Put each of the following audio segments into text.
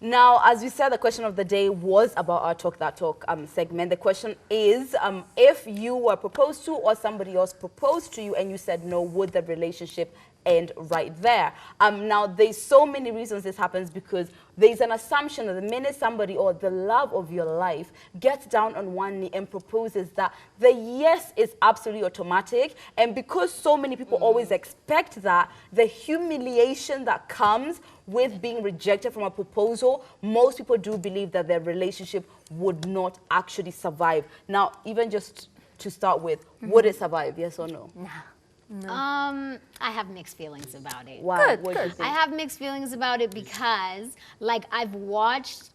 Now, as you said, the question of the day was about our Talk That Talk segment. The question is, if you were proposed to or somebody else proposed to you and you said no, would the relationship end right there? Now, there's so many reasons this happens because there's an assumption that the minute somebody or the love of your life gets down on one knee and proposes, that the yes is absolutely automatic. And because so many people always expect that, the humiliation that comes with being rejected from a proposal, most people do believe that their relationship would not actually survive. Now, even just to start with, would it survive, yes or no? No. I have mixed feelings about it. Why? Good. I have mixed feelings about it because, like, I watched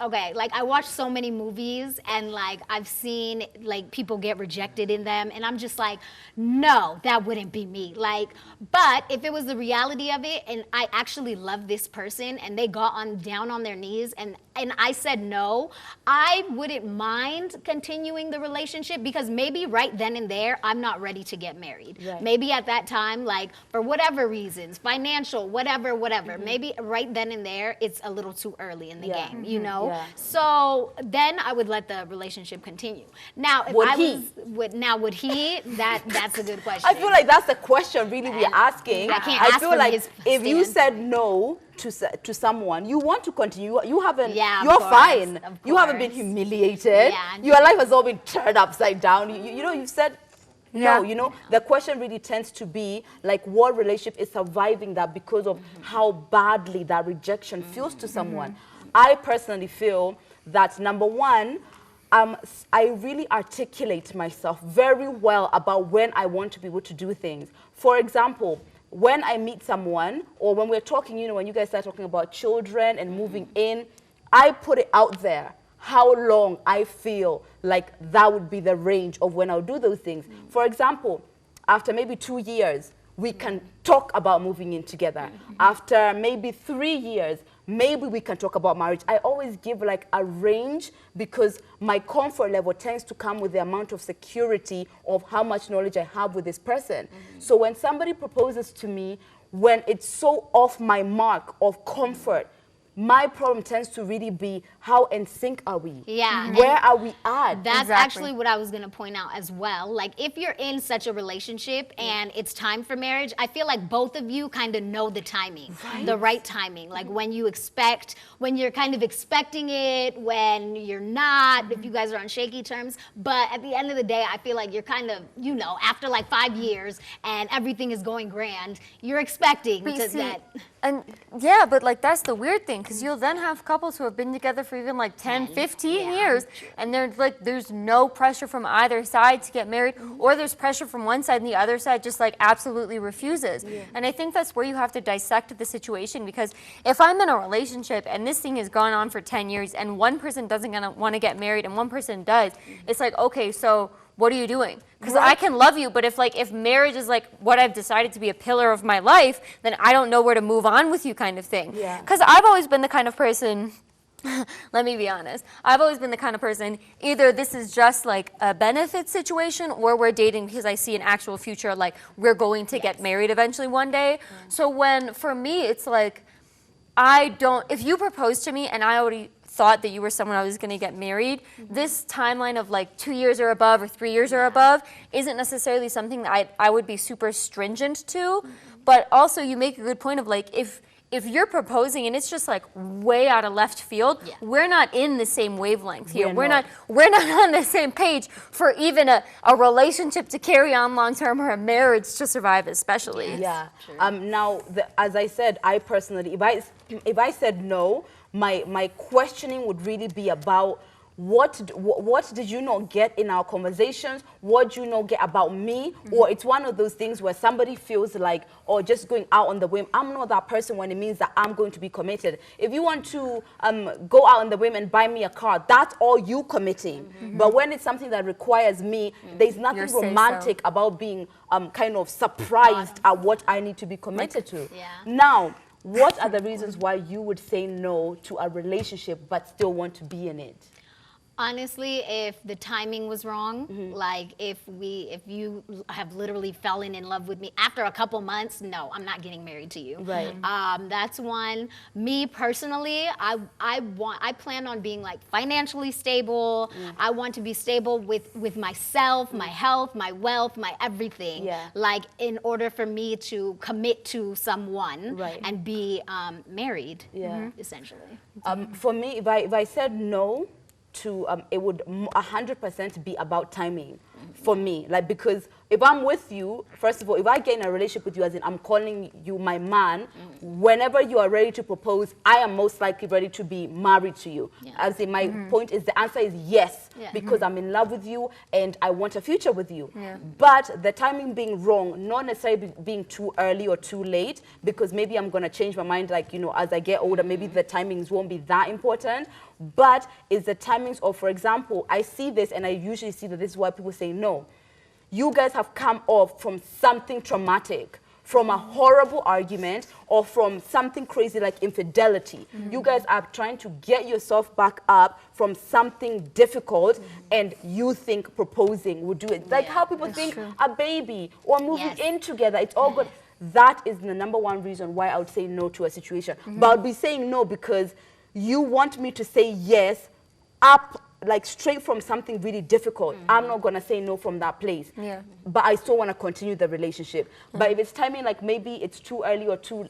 so many movies and, like, I've seen, like, people get rejected in them, and I'm just like, no, that wouldn't be me. Like, but if it was the reality of it and I actually love this person and they got down on their knees and I said no, I wouldn't mind continuing the relationship because maybe right then and there, I'm not ready to get married. Right. Maybe at that time, like, for whatever reasons, financial, whatever, maybe right then and there, it's a little too early in the game, you know? Yeah. So then I would let the relationship continue. Now, if would he? That's a good question. I feel like that's the question really we're asking. I can't ask feel from like his if you stance. said no to someone, you want to continue. You haven't. Yeah, of you're course, fine. of You haven't been course. humiliated. Yeah. Your life has all been turned upside down. You know, you've said no. Yeah. You know, the question really tends to be like, what relationship is surviving that because of how badly that rejection feels to someone? I personally feel that, number one, I really articulate myself very well about when I want to be able to do things. For example, when I meet someone or when we're talking, you know, when you guys start talking about children and moving in, I put it out there how long I feel like that would be the range of when I'll do those things. For example, after maybe 2 years, we can talk about moving in together. After maybe 3 years, maybe we can talk about marriage. I always give like a range because my comfort level tends to come with the amount of security of how much knowledge I have with this person. So when somebody proposes to me, when it's so off my mark of comfort, my problem tends to really be how in sync are we? Yeah. Where are we at? That's Exactly. actually what I was going to point out as well. Like, if you're in such a relationship and it's time for marriage, I feel like both of you kind of know the timing, the right timing. Like, when you're kind of expecting it, when you're not, if you guys are on shaky terms. But at the end of the day, I feel like you're kind of, you know, after like 5 years and everything is going grand, you're expecting that. And yeah, but like that's the weird thing, because you'll then have couples who have been together for even like 10, 15 years, and there's no pressure from either side to get married, or there's pressure from one side and the other side just like absolutely refuses. And I think that's where you have to dissect the situation, because if I'm in a relationship and this thing has gone on for 10 years and one person doesn't want to get married and one person does, it's like, okay, so what are you doing? Because I can love you, but if marriage is like what I've decided to be a pillar of my life, then I don't know where to move on with you, kind of thing. Because I've always been the kind of person, let me be honest, I've always been the kind of person, either this is just like a benefit situation or we're dating because I see an actual future, like we're going to get married eventually one day. So for me, it's like, if you propose to me and I already thought that you were someone I was going to get married, this timeline of like 2 years or above or 3 years or above isn't necessarily something that I would be super stringent to. But also you make a good point of like, if you're proposing and it's just like way out of left field, we're not in the same wavelength here. We're not on the same page for even a relationship to carry on long term or a marriage to survive, especially. Yeah. Now, as I said, I personally, if I said no, my questioning would really be about what did you not get in our conversations? What do you not get about me? Or it's one of those things where somebody feels like, or just going out on the whim, I'm not that person when it means that I'm going to be committed. If you want to go out on the whim and buy me a car, that's all you committing. But when it's something that requires me, there's nothing romantic about being kind of surprised at what I need to be committed to. Now, what are the reasons why you would say no to a relationship but still want to be in it? Honestly, if the timing was wrong, like if you have literally fallen in love with me after a couple months, no, I'm not getting married to you. Right. That's one. Me personally, I plan on being like financially stable. I want to be stable with myself, my health, my wealth, my everything. Yeah. Like in order for me to commit to someone Right. and be married. Yeah. Essentially. For me, if I said no to, it would 100% be about timing for me. Like, because if I'm with you, first of all, if I get in a relationship with you, as in I'm calling you my man, whenever you are ready to propose, I am most likely ready to be married to you. As in, my point is, the answer is yes, because I'm in love with you and I want a future with you. But the timing being wrong, not necessarily being too early or too late, because maybe I'm going to change my mind, like, you know, as I get older, maybe the timings won't be that important. But it's the timings of, for example, I see this and I usually see that this is why people say no. You guys have come off from something traumatic, from a horrible argument, or from something crazy like infidelity. You guys are trying to get yourself back up from something difficult, and you think proposing would do it. Like how people think a baby or moving in together, it's all good. That is the number one reason why I would say no to a situation. But I'll be saying no because you want me to say yes up, like straight from something really difficult. I'm not gonna say no from that place. But I still want to continue the relationship. But if it's timing, like maybe it's too early or too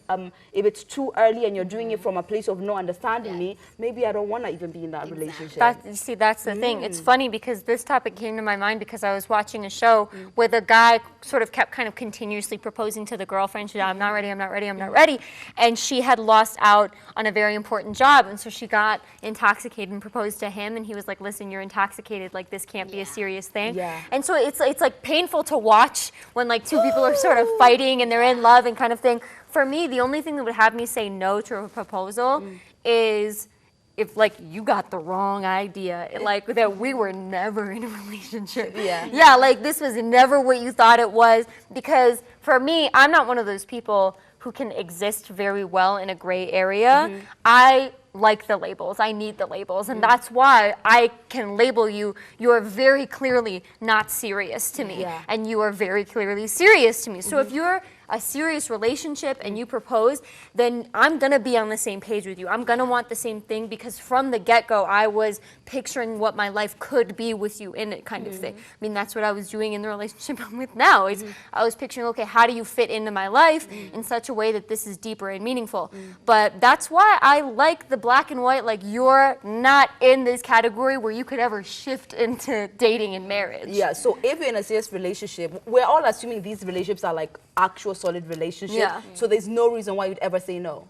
if it's too early and you're doing it from a place of no understanding me, maybe I don't want to even be in that relationship. You see, that's the thing. It's funny because this topic came to my mind because I was watching a show where the guy sort of kept kind of continuously proposing to the girlfriend. She said, I'm not ready, I'm not ready, I'm not ready. And she had lost out on a very important job. And so she got intoxicated and proposed to him. And he was like, listen, you're intoxicated. Like, this can't be a serious thing. And so it's like painful to watch when like two people are sort of fighting and they're in love and kind of thing. For me, the only thing that would have me say no to a proposal is if like you got the wrong idea, like that we were never in a relationship. Like this was never what you thought it was. Because for me, I'm not one of those people who can exist very well in a gray area. I like the labels. I need the labels. And that's why I can label you. You are very clearly not serious to me. And you are very clearly serious to me. So if you're a serious relationship and you propose, then I'm going to be on the same page with you. I'm going to want the same thing because from the get-go, I was picturing what my life could be with you in it kind of thing. I mean, that's what I was doing in the relationship I'm with now. Is I was picturing, okay, how do you fit into my life in such a way that this is deeper and meaningful? But that's why I like the black and white, like you're not in this category where you could ever shift into dating and marriage. So if you're in a serious relationship, we're all assuming these relationships are like actual solid relationships. So there's no reason why you'd ever say no.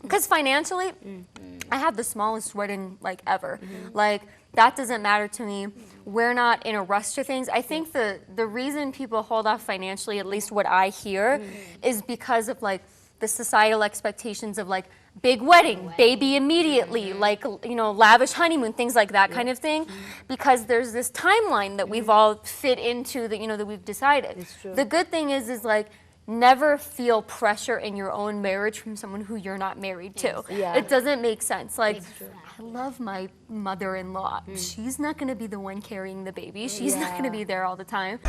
Because financially, I have the smallest wedding like ever. Like that doesn't matter to me. We're not in a rush to things. I think the reason people hold off financially, at least what I hear, is because of like the societal expectations of like big wedding, baby immediately, like, you know, lavish honeymoon, things like that kind of thing, because there's this timeline that we've all fit into that, you know, that we've decided. The good thing is like, never feel pressure in your own marriage from someone who you're not married to. It doesn't make sense. Like, I love my mother-in-law. She's not going to be the one carrying the baby. She's not going to be there all the time.